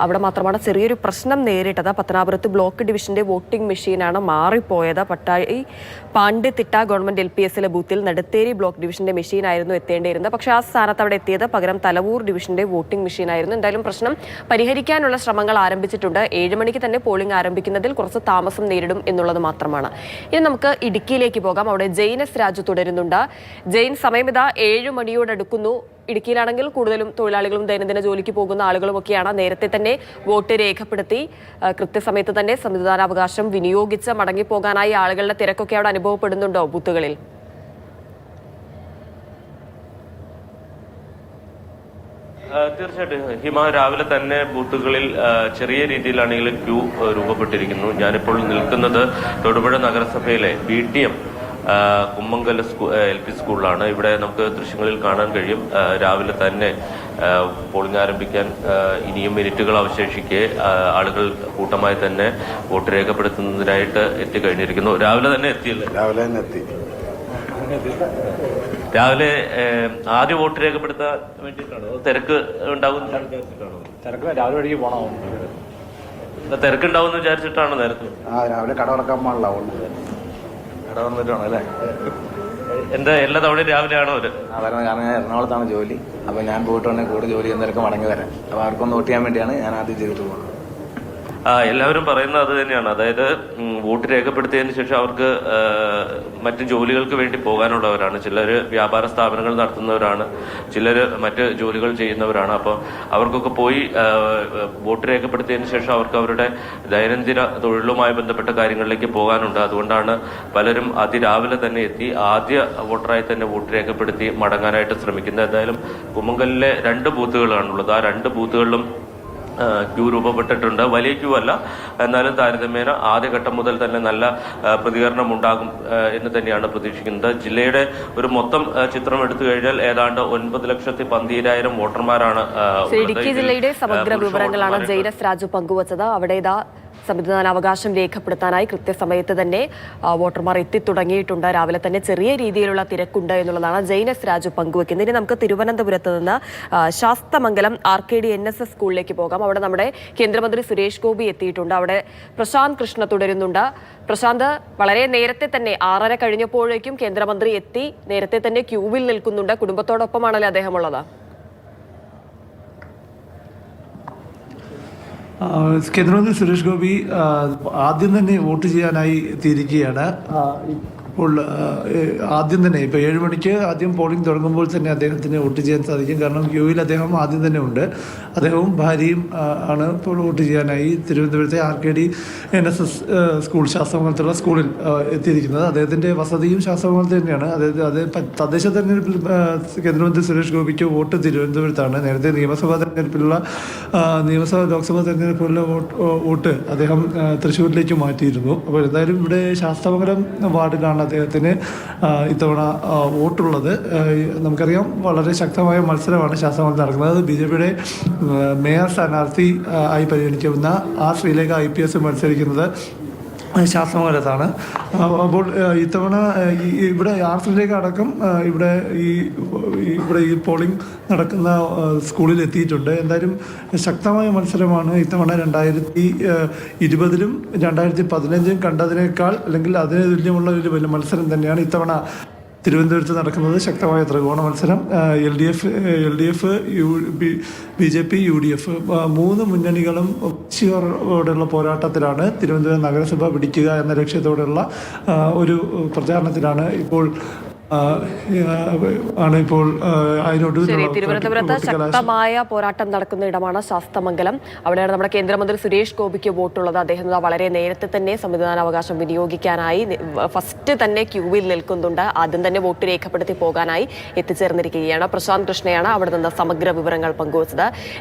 അവിടെ മാത്രമാണ് ചെറിയൊരു പ്രശ്നം നേരിട്ടത്. പത്തനാപുരത്ത് ബ്ലോക്ക് ഡിവിഷന്റെ വോട്ടിംഗ് മെഷീനാണ് മാറിപ്പോയത്. പട്ടാഴി പാണ്ഡിത്തിട്ട ഗവൺമെന്റ് LPSലെ ബൂത്തിൽ നെടുത്തേരി ബ്ലോക്ക് ഡിവിഷന്റെ മെഷീനായിരുന്നു എത്തേണ്ടിയിരുന്നത്. പക്ഷേ ആ സ്ഥാനത്ത് അവിടെ എത്തിയത് പകരം തലവൂർ ഡിവിഷന്റെ വോട്ടിംഗ് മെഷീനായിരുന്നു. എന്തായാലും പ്രശ്നം പരിഹരിക്കാനുള്ള ശ്രമങ്ങൾ ആരംഭിച്ചിട്ടുണ്ട്. 7 മണിക്ക് തന്നെ പോളിംഗ് ആരംഭിക്കുന്നതിൽ കുറച്ച് താമസം നേരിടും എന്നുള്ളത് മാത്രമാണ്. ഇനി നമുക്ക് ഇടുക്കിയിലേക്ക് പോകാം. അവിടെ ജെയിൻ എസ് രാജു തുടരുന്നുണ്ട്. ജെയിൻ, സമയം ഇതാ 7 മണിയോടടുക്കുന്നു. ഇടുക്കിയിലാണെങ്കിൽ കൂടുതലും തൊഴിലാളികളും ദൈനംദിന ജോലിക്ക് പോകുന്ന ആളുകളുമൊക്കെയാണ്. നേരത്തെ തന്നെ വോട്ട് രേഖപ്പെടുത്തി കൃത്യസമയത്ത് തന്നെ സമ്മതിദാനാവകാശം വിനിയോഗിച്ച് മടങ്ങിപ്പോകാനായി ആളുകളുടെ തിരക്കൊക്കെ അവിടെ അനുഭവപ്പെടുന്നുണ്ടോ ബൂത്തുകളിൽ? തീർച്ചയായിട്ടും ഹിമ, രാവിലെ തന്നെ ബൂത്തുകളിൽ ചെറിയ രീതിയിലാണെങ്കിലും ക്യൂ രൂപപ്പെട്ടിരിക്കുന്നു. ഞാനിപ്പോൾ നിൽക്കുന്നത് തൊടുപുഴ നഗരസഭയിലെ BTM കുമ്മങ്കൽ LP സ്കൂളിലാണ്. ഇവിടെ നമുക്ക് ദൃശ്യങ്ങളിൽ കാണാൻ കഴിയും. രാവിലെ തന്നെ പോളിംഗ് ആരംഭിക്കാൻ ഇനിയും മിനിറ്റുകൾ അവശേഷിക്കെ ആളുകൾ കൂട്ടമായി തന്നെ വോട്ട് രേഖപ്പെടുത്തുന്നതിനായിട്ട് എത്തിക്കഴിഞ്ഞിരിക്കുന്നു. രാവിലെ തന്നെ എത്തിയല്ലേ? രാവിലെ തന്നെ എത്തി. രാവിലെ ആദ്യം വോട്ട് രേഖപ്പെടുത്താൻ വേണ്ടിയിട്ടാണോ? തിരക്ക് ഉണ്ടാകും? തിരക്ക് രാവിലെ വഴിക്ക് പോകണോ? തിരക്കുണ്ടാവും വിചാരിച്ചിട്ടാണോ നേരത്തെ? രാവിലെ കട തുറക്കാൻ പാടില്ല, കട വന്നിട്ടാണ് അല്ലേ? എന്താ എല്ലാ തവണയും രാവിലെ ആണോ അവര് വരുന്നത്? കാരണം ഞാൻ എറണാകുളത്താണ് ജോലി. അപ്പൊ ഞാൻ പോയിട്ടുണ്ടെങ്കിൽ കൂടെ ജോലി ചെയ്യുന്നവർക്ക് മടങ്ങി വരാം. അപ്പൊ അവർക്കൊന്ന് വോട്ട് ചെയ്യാൻ വേണ്ടിയാണ് ഞാൻ ആദ്യം ചെയ്തിട്ട് പോകുന്നത്. എല്ലാവരും പറയുന്നത് അത് തന്നെയാണ്. അതായത് വോട്ട് രേഖപ്പെടുത്തിയതിന് ശേഷം അവർക്ക് മറ്റ് ജോലികൾക്ക് വേണ്ടി പോകാനുള്ളവരാണ്. ചിലർ വ്യാപാര സ്ഥാപനങ്ങൾ നടത്തുന്നവരാണ്, ചിലർ മറ്റ് ജോലികൾ ചെയ്യുന്നവരാണ്. അപ്പോൾ അവർക്കൊക്കെ പോയി വോട്ട് രേഖപ്പെടുത്തിയതിന് ശേഷം അവർക്ക് അവരുടെ ദൈനംദിന തൊഴിലുമായി ബന്ധപ്പെട്ട കാര്യങ്ങളിലേക്ക് പോകാനുണ്ട്. അതുകൊണ്ടാണ് പലരും അതിരാവിലെ തന്നെ എത്തി ആദ്യ വോട്ടറായി തന്നെ വോട്ട് രേഖപ്പെടുത്തി മടങ്ങാനായിട്ട് ശ്രമിക്കുന്നത്. എന്തായാലും കുമ്മങ്കലിലെ 2 ബൂത്തുകളാണുള്ളത്. ആ 2 ബൂത്തുകളിലും ക്യൂ രൂപപ്പെട്ടിട്ടുണ്ട്. വലിയ ക്യൂ അല്ല, എന്നാലും താരതമ്യേന ആദ്യഘട്ടം മുതൽ തന്നെ നല്ല പ്രതികരണം ഉണ്ടാകും എന്ന് തന്നെയാണ് പ്രതീക്ഷിക്കുന്നത്. ജില്ലയുടെ ഒരു മൊത്തം ചിത്രം എടുത്തു കഴിഞ്ഞാൽ ഏതാണ്ട് 9,12,000 വോട്ടർമാരാണ്. ഇടുക്കി ജില്ലയുടെ സമഗ്ര വിവരങ്ങളാണ് ജെയിൻ എസ് രാജു പങ്കുവച്ചത്. അവിടെ ഇതാ സമ്മതിദാനാവകാശം രേഖപ്പെടുത്താനായി കൃത്യസമയത്ത് തന്നെ വോട്ടർമാർ എത്തിത്തുടങ്ങിയിട്ടുണ്ട്. രാവിലെ തന്നെ ചെറിയ രീതിയിലുള്ള തിരക്കുണ്ട് എന്നുള്ളതാണ് ജെയിൻ എസ് രാജു പങ്കുവെക്കുന്നത്. ഇനി നമുക്ക് തിരുവനന്തപുരത്ത് നിന്ന് ശാസ്തമംഗലം RKD NSS സ്കൂളിലേക്ക് പോകാം. അവിടെ നമ്മുടെ കേന്ദ്രമന്ത്രി സുരേഷ് ഗോപി എത്തിയിട്ടുണ്ട്. അവിടെ പ്രശാന്ത് കൃഷ്ണ തുടരുന്നുണ്ട്. പ്രശാന്ത്, വളരെ നേരത്തെ തന്നെ 6:30 കഴിഞ്ഞപ്പോഴേക്കും കേന്ദ്രമന്ത്രി എത്തി. നേരത്തെ തന്നെ ക്യൂവിൽ നിൽക്കുന്നുണ്ട്. കുടുംബത്തോടൊപ്പമാണല്ലോ അദ്ദേഹം ഉള്ളത്? കേന്ദ്രമന്ത്രി സുരേഷ് ഗോപി ആദ്യം തന്നെ വോട്ട് ചെയ്യാനായി എത്തിയിരിക്കുകയാണ്. ഇപ്പോൾ ആദ്യം തന്നെ ഇപ്പോൾ 7 മണിക്ക് ആദ്യം പോളിംഗ് തുടങ്ങുമ്പോൾ തന്നെ അദ്ദേഹത്തിന് വോട്ട് ചെയ്യാൻ സാധിക്കും. കാരണം ക്യൂവിൽ അദ്ദേഹം ആദ്യം തന്നെ ഉണ്ട്. അദ്ദേഹവും ഭാര്യയും ആണ് ഇപ്പോൾ വോട്ട് ചെയ്യാനായി തിരുവനന്തപുരത്തെ RKD NSS സ്കൂൾ, ശാസ്തമംഗലത്തുള്ള സ്കൂളിൽ എത്തിയിരിക്കുന്നത്. അദ്ദേഹത്തിൻ്റെ വസതിയും ശാസ്തമംഗലത്ത് തന്നെയാണ്. അതായത് തദ്ദേശ തെരഞ്ഞെടുപ്പിൽ കേന്ദ്രമന്ത്രി സുരേഷ് ഗോപിക്ക് വോട്ട് തിരുവനന്തപുരത്താണ്. നേരത്തെ ലോക്സഭാ തെരഞ്ഞെടുപ്പിലുള്ള വോട്ട് അദ്ദേഹം തൃശ്ശൂരിലേക്ക് മാറ്റിയിരുന്നു. അപ്പോൾ എന്തായാലും ഇവിടെ ശാസ്തമംഗലം വാർഡിലാണ് അദ്ദേഹത്തിന് ഇത്തവണ വോട്ടുള്ളത്. നമുക്കറിയാം, വളരെ ശക്തമായ മത്സരമാണ് ശാസ്തമംഗലത്ത് നടക്കുന്നത്. BJPയുടെ മേയർ സ്ഥാനാർത്ഥി ആയി പരിഗണിക്കുന്ന ശ്രീലേഖ IPS മത്സരിക്കുന്നത് ശാസ്തമംഗലത്താണ്. അപ്പോൾ ഇത്തവണ ഇവിടെ ശ്രീലേഖ അടക്കം ഇവിടെ ഈ പോളിംഗ് നടക്കുന്ന സ്കൂളിൽ എത്തിയിട്ടുണ്ട്. എന്തായാലും ശക്തമായ മത്സരമാണ് ഇത്തവണ. 2020-ലും 2015-ലും കണ്ടതിനേക്കാൾ അല്ലെങ്കിൽ അതിന് തുല്യമുള്ള ഒരു വലിയ മത്സരം തന്നെയാണ് ഇത്തവണ തിരുവനന്തപുരത്ത് നടക്കുന്നത്. ശക്തമായ ത്രികോണ മത്സരം. LDF, BJP, UDF 3 മുന്നണികളും ഒച്ചയോടെയുള്ള പോരാട്ടത്തിലാണ്. തിരുവനന്തപുരം നഗരസഭ പിടിക്കുക എന്ന ലക്ഷ്യത്തോടെയുള്ള ഒരു പ്രചാരണത്തിലാണ് ഇപ്പോൾ തിരുവനന്തപുരത്ത് ശക്തമായ പോരാട്ടം നടക്കുന്ന ഇടമാണ് ശാസ്തമംഗലം. അവിടെയാണ് നമ്മുടെ കേന്ദ്രമന്ത്രി സുരേഷ് ഗോപിക്ക് വോട്ടുള്ളത്. അദ്ദേഹം വളരെ നേരത്തെ തന്നെ സമ്മതിദാനാവകാശം വിനിയോഗിക്കാനായി ഫസ്റ്റ് തന്നെ ക്യൂവിൽ നിൽക്കുന്നുണ്ട്. ആദ്യം തന്നെ വോട്ട് രേഖപ്പെടുത്തി പോകാനായി എത്തിച്ചേർന്നിരിക്കുകയാണ്. പ്രശാന്ത് കൃഷ്ണയാണ് അവിടെ നിന്ന് സമഗ്ര വിവരങ്ങൾ പങ്കുവച്ചത്.